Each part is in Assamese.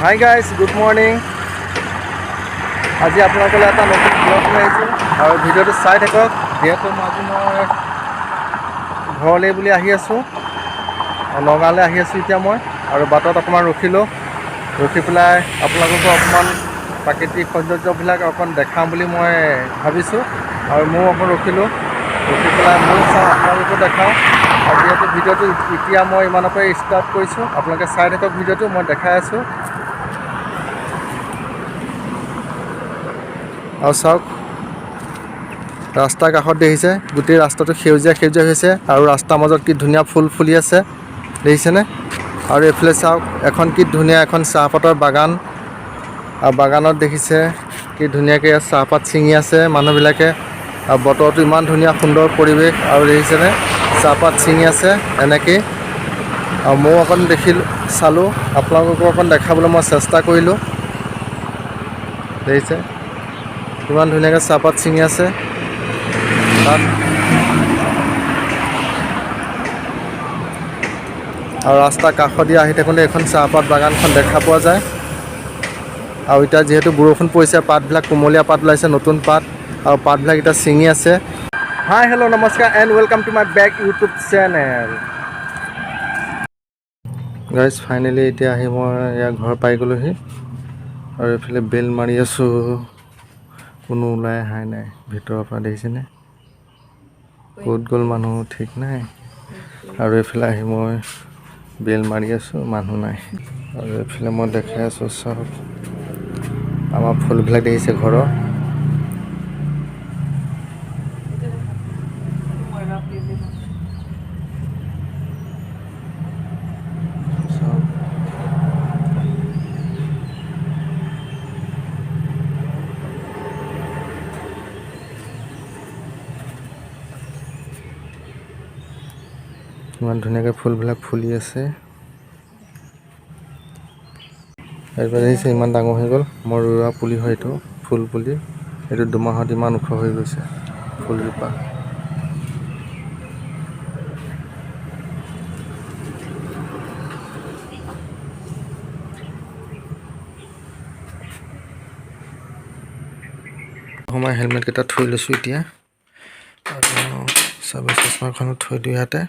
Hi guys, good morning. আজি আপোনালোকলৈ এটা নতুন ব্লগ লৈ আহিছোঁ আৰু ভিডিঅ'টো চাই থাকক। যিহেতু আজি মই ঘৰলৈ বুলি আহি আছোঁ, নগাঁৱলৈ আহি আছোঁ এতিয়া মই, আৰু বাটত অকণমান ৰখি পেলাই আপোনালোকক অকণমান প্ৰাকৃতিক সৌন্দৰ্যবিলাক অকণমান দেখাম বুলি মই ভাবিছোঁ। আৰু ময়ো অকণ ৰখি পেলাই ময়ো চাওঁ, আপোনালোকো দেখাওঁ। আৰু যিহেতু ভিডিঅ'টো এতিয়া মই ইমানৰ পৰাই ষ্টাৰ্ট কৰিছোঁ, আপোনালোকে চাই থাকক ভিডিঅ'টো, মই দেখাই আছোঁ। আৰু চাওক, ৰাস্তাৰ কাষত দেখিছে, গোটেই ৰাস্তাটো সেউজীয়া হৈছে আৰু ৰাস্তাৰ মাজত কি ধুনীয়া ফুল ফুলি আছে, দেখিছেনে? আৰু এইফালে চাওক, এখন কি ধুনীয়া এখন চাহপাতৰ বাগান, আৰু বাগানত দেখিছে কি ধুনীয়াকৈ চাহপাত ছিঙি আছে মানুহবিলাকে। আৰু বতৰটো ইমান ধুনীয়া সুন্দৰ পৰিৱেশ, আৰু দেখিছেনে চাহপাত ছিঙি আছে এনেকৈয়ে। আৰু ময়ো অকণ চালোঁ, আপোনালোককো অকণ দেখাবলৈ মই চেষ্টা কৰিলোঁ। দেখিছে কিমান ধুনীয়াকৈ চাহপাত ছিঙি আছে তাত। আৰু ৰাস্তাৰ কাষেদি আহি থাকোঁতে এখন চাহপাত বাগানখন দেখা পোৱা যায়। আৰু এতিয়া যিহেতু বৰষুণ পৰিছে, পাতবিলাক কুমলীয়া পাত ওলাইছে, নতুন পাত, আৰু পাতবিলাক এতিয়া ছিঙি আছে। হাই হেল্ল' নমস্কাৰ and welcome to my back YouTube channel. Guys finally এতিয়া আহি মই ইয়াৰ ঘৰ পাই গ'লোহি, আৰু এইফালে বেল মাৰি আছোঁ, কোনো ওলাই অহাই নাই ভিতৰৰ পৰা, দেখিছেনে? ক'ত গ'ল মানুহ ঠিক নাই। আৰু এইফালে আহি মই বেল মাৰি আছোঁ, মানুহ নাই। আৰু এইফালে মই দেখাই আছোঁ, চাওক আমাৰ ফুলবিলাক দেখিছে ঘৰৰ। ইমান ধুনীয়াকৈ ফুলবিলাক ফুলি আছে। এইবাৰ দেখিছে ইমান ডাঙৰ হৈ গ'ল, মই ৰোৱা পুলি হয় এইটো, ফুল পুলি। এইটো দুমাহত ইমান ওখ হৈ গৈছে ফুলজোপা। মই হেলমেটকেইটা থৈ লৈছোঁ এতিয়া, আৰু চাৰ্ভিচ চশমাখনো থৈ দিওঁ ইয়াতে।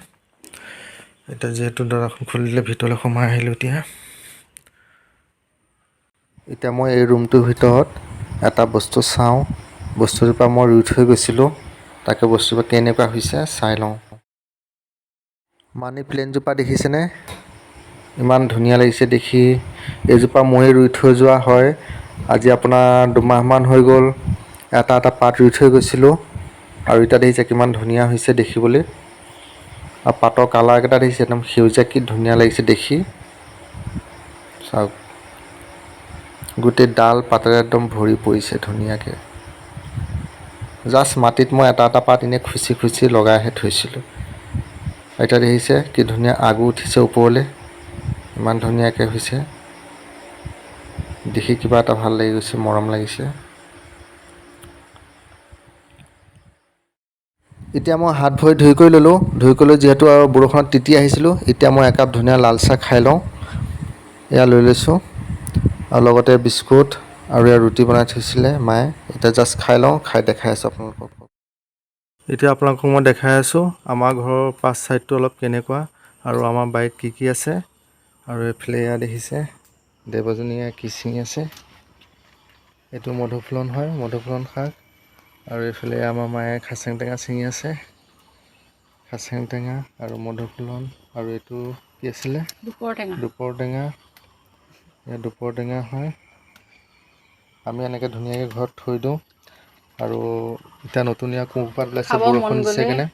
এতিয়া যিহেতু দৰাখন খুলি দিলে, ভিতৰলৈ সোমাই আহিলোঁ। এতিয়া মই এই ৰুমটোৰ ভিতৰত এটা বস্তু চাওঁ। বস্তুজোপা মই ৰুই থৈ গৈছিলোঁ, তাকে বস্তুজোপা কেনেকুৱা হৈছে চাই লওঁ। মানি প্লেণ্টজোপা দেখিছেনে? ইমান ধুনীয়া লাগিছে দেখি। এইজোপা ময়ে ৰুই থৈ যোৱা হয়। আজি আপোনাৰ 2 মাহমান হৈ গ'ল। এটা পাত ৰুই থৈ গৈছিলোঁ, আৰু এতিয়া দেখিছে কিমান ধুনীয়া হৈছে দেখিবলৈ। আৰু পাতৰ কালাৰকেইটা দেখিছে, একদম সেউজীয়া, কি ধুনীয়া লাগিছে দেখি। চাওক, গোটেই ডাল পাতেৰে একদম ভৰি পৰিছে ধুনীয়াকৈ। জাষ্ট মাটিত মই এটা পাত এনেই খুচি লগাইহে থৈছিলোঁ। এতিয়া দেখিছে কি ধুনীয়া আগো উঠিছে ওপৰলৈ, ইমান ধুনীয়াকৈ হৈছে দেখি। কিবা এটা ভাল লাগি গৈছে, মৰম লাগিছে। এতিয়া মই হাত ভৰি ধুই কৰি ল'লোঁ, যিহেতু আৰু বৰষুণত তিতি আহিছিলোঁ। এতিয়া মই একাপ ধুনীয়া লাল চাহ খাই লওঁ। এয়া লৈ লৈছোঁ, আৰু লগতে বিস্কুট আৰু এয়া ৰুটি বনাই থৈছিলে মায়ে। এতিয়া জাষ্ট খাই লওঁ, খাই দেখাই আছোঁ আপোনালোকক। এতিয়া আপোনালোকক মই দেখাই আছোঁ আমাৰ ঘৰৰ পাছ চাইডটো অলপ কেনেকুৱা, আৰু আমাৰ বাৰীত কি আছে। আৰু এইফালে এয়া দেখিছে দেৱজনীয়ে কি ছিঙি আছে, এইটো মধুফুলন হয়, মধুফুলন শাক। আৰু এইফালে আমাৰ মায়ে খাচেং টেঙা ছিঙি আছে, খাচেং টেঙা আৰু মধুফুলন। আৰু এইটো কি আছিলে? দুপৰ টেঙা। এয়া দুপৰ টেঙা হয়। আমি এনেকৈ ধুনীয়াকৈ ঘৰত থৈ দিওঁ। আৰু এতিয়া নতুনীয়া কুঁহপাত ওলাইছে, বৰষুণ দিছে কেনে।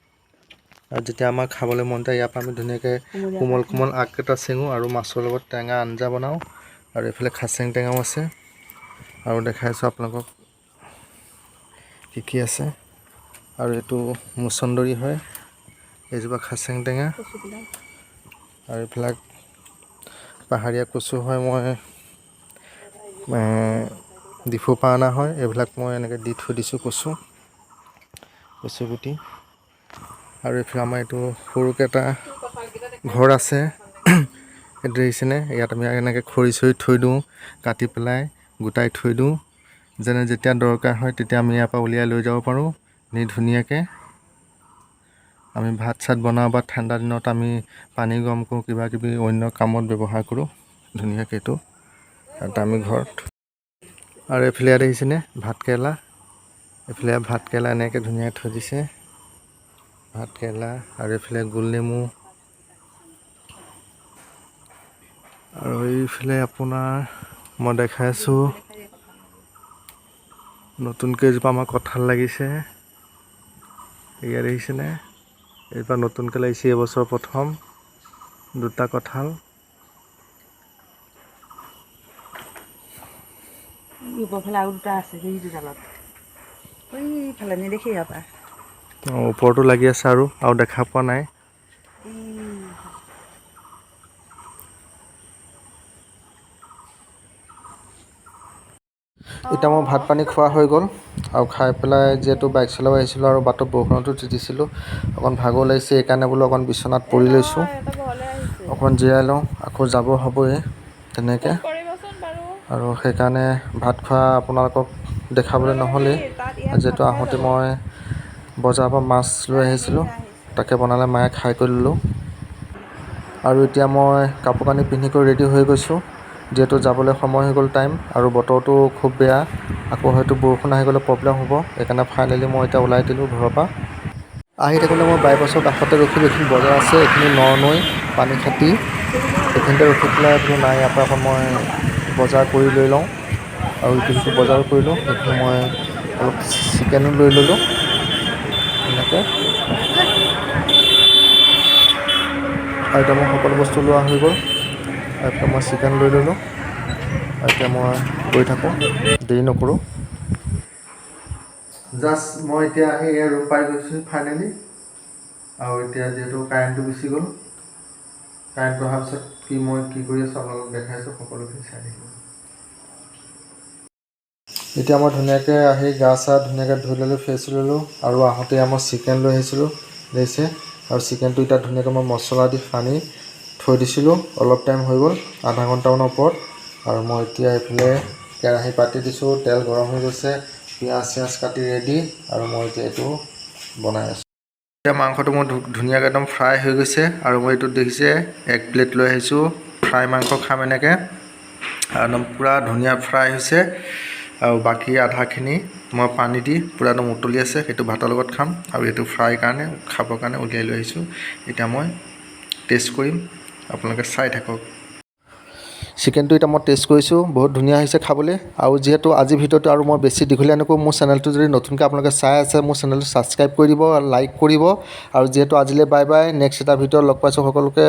আৰু যেতিয়া আমাৰ খাবলৈ মন যায়, ইয়াৰ পৰা আমি ধুনীয়াকৈ কোমল আগকেইটা ছিঙোঁ, আৰু মাছৰ লগত টেঙা আঞ্জা বনাওঁ। আৰু এইফালে খাচেং টেঙাও আছে, আৰু দেখাইছোঁ আপোনালোকক কি আছে। আৰু এইটো মুচন্দৰী হয়, এইজোপা খাচেং টেঙা। আৰু এইবিলাক পাহাৰীয়া কচু হয়, মই ডিফুৰ পৰা অনা হয়। এইবিলাক মই এনেকৈ দি থৈ দিছোঁ, কচু গুটি। আৰু এইফালে আমাৰ এইটো সৰুকৈ এটা ঘৰ আছে, এইটো দেখিছেনে ইয়াত আমি এনেকৈ খৰি চৰি থৈ দিওঁ কাটি পেলাই গোটাই থৈ দিওঁ যেনে যেতিয়া দৰকাৰ হয় তেতিয়া আমি ইয়াৰ পৰা উলিয়াই লৈ যাব পাৰোঁ নি ধুনীয়াকৈ আমি ভাত চাত বনাওঁ বা ঠাণ্ডা দিনত আমি পানী গৰম কৰোঁ কিবা কিবি অন্য কামত ব্যৱহাৰ কৰোঁ ধুনীয়াকৈ এইটো এটা আমি ঘৰত আৰু এইফালে ইয়াত দেখিছেনে ভাতকেৰেলা এইফালে ভাতকেৰেলা এনেকৈ ধুনীয়াকৈ থৈ দিছে ভাতকেৰেলা আৰু এইফালে গোল নেমু আৰু এইফালে আপোনাৰ মই দেখাই আছোঁ নতুনকৈ এজোপা আমাৰ কঁঠাল লাগিছে ইয়াত দেখিছেনে এইজোপা নতুনকৈ লাগিছে এইবছৰ প্ৰথম দুটা কঁঠাল ওপৰফালে আৰু দুটা আছে সেইটো ডালত এইফালে নেদেখি ইয়াৰপৰা ওপৰতো লাগি আছে আৰু দেখা পোৱা নাই এতিয়া মই ভাত পানী খোৱা হৈ গ'ল আৰু খাই পেলাই যিহেতু বাইক চলাব আহিছিলোঁ আৰু বাটত বৰষুণতো তিতিছিলোঁ অকণ ভাগৰ লাগিছে সেইকাৰণে বোলো অকণ বিচনাত পৰি লৈছোঁ অকণ জিৰাই লওঁ আকৌ যাব হ'বই তেনেকৈ আৰু সেইকাৰণে ভাত খোৱা আপোনালোকক দেখাবলৈ নহ'লেই যিহেতু আহোঁতে মই বজাৰৰ পৰা মাছ লৈ আহিছিলোঁ তাকে বনালে মায়ে খাই কৰি ল'লোঁ আৰু এতিয়া মই কাপোৰ কানি পিন্ধি কৰি ৰেডি হৈ গৈছোঁ যিহেতু যাবলৈ সময় হৈ গ'ল টাইম আৰু বতৰটো খুব বেয়া আকৌ হয়তো বৰষুণ আহি গ'লে প্ৰব্লেম হ'ব সেইকাৰণে ফাইনেলি মই এতিয়া ওলাই দিলোঁ ঘৰৰ পৰা আহি থাকোঁতে মই বাইপাছৰ কাষতে ৰখিলোঁ এইখিনি বজাৰ আছে এইখিনি নৈ পানীখাটি এইখিনিতে ৰখি পেলাই বোলো নাই ইয়াৰ পৰা আকৌ মই বজাৰ কৰি লৈ লওঁ আৰু ইটো সিটো বজাৰো কৰিলোঁ সেইখিনি মই অলপ চিকেনো লৈ ল'লোঁ এনেকৈ আৰু এতিয়া মোৰ সকলো বস্তু লোৱা হৈ গ'ল আৰু এতিয়া মই চিকেন লৈ ল'লোঁ আৰু এতিয়া মই গৈ থাকোঁ দেৰি নকৰোঁ জাষ্ট মই এতিয়া আহি এয়া ৰুম পাই গৈছোঁ ফাইনেলি আৰু এতিয়া যিহেতু কাৰেণ্টটো গুচি গ'ল কাৰেণ্টটো অহাৰ পিছত মই কি কৰি আছোঁ আপোনালোকক দেখাইছোঁ সকলোখিনি চাই থাকিব এতিয়া মই ধুনীয়াকৈ আহি গা চা ধুনীয়াকৈ ধুই ল'লোঁ ফ্ৰেছ ল'লোঁ আৰু আহোঁতে মই চিকেন লৈ আহিছিলোঁ দেখিছে আৰু চিকেনটো এতিয়া ধুনীয়াকৈ মই মছলা দি সানি থৈ দিছিলোঁ অলপ টাইম হৈ গ'ল আধা ঘণ্টামানৰ ওপৰত আৰু মই এতিয়া এইফালে কেৰাহী পাতি দিছোঁ তেল গৰম হৈ গৈছে পিঁয়াজ চিয়াজ কাটি ৰেডি আৰু মই এতিয়া এইটো বনাই আছোঁ এতিয়া মাংসটো মোৰ ধুনীয়াকৈ একদম ফ্ৰাই হৈ গৈছে আৰু মই এইটোত দেখিছে এক প্লেট লৈ আহিছোঁ ফ্ৰাই মাংস খাম এনেকৈ একদম পূৰা ধুনীয়া ফ্ৰাই হৈছে আৰু বাকী আধাখিনি মই পানী দি পূৰা একদম উতলি আছে সেইটো ভাতৰ লগত খাম আৰু এইটো ফ্ৰাই কাৰণে খাবৰ কাৰণে উলিয়াই লৈ আহিছোঁ এতিয়া মই টেষ্ট কৰিম আপোনালোকে চাই থাকক চিকেনটো এতিয়া মই টেষ্ট কৰিছোঁ বহুত ধুনীয়া হৈছে খাবলৈ আৰু যিহেতু আজিৰ ভিডিঅ'টো আৰু মই বেছি দীঘলীয়া নকৰোঁ মোৰ চেনেলটো যদি নতুনকৈ আপোনালোকে চাই আছে মোৰ চেনেলটো ছাবস্ক্ৰাইব কৰি দিব আৰু লাইক কৰিব আৰু যিহেতু আজিলৈ বাই বাই নেক্সট এটা ভিডিঅ'ত লগ পাইছোঁ সকলোকে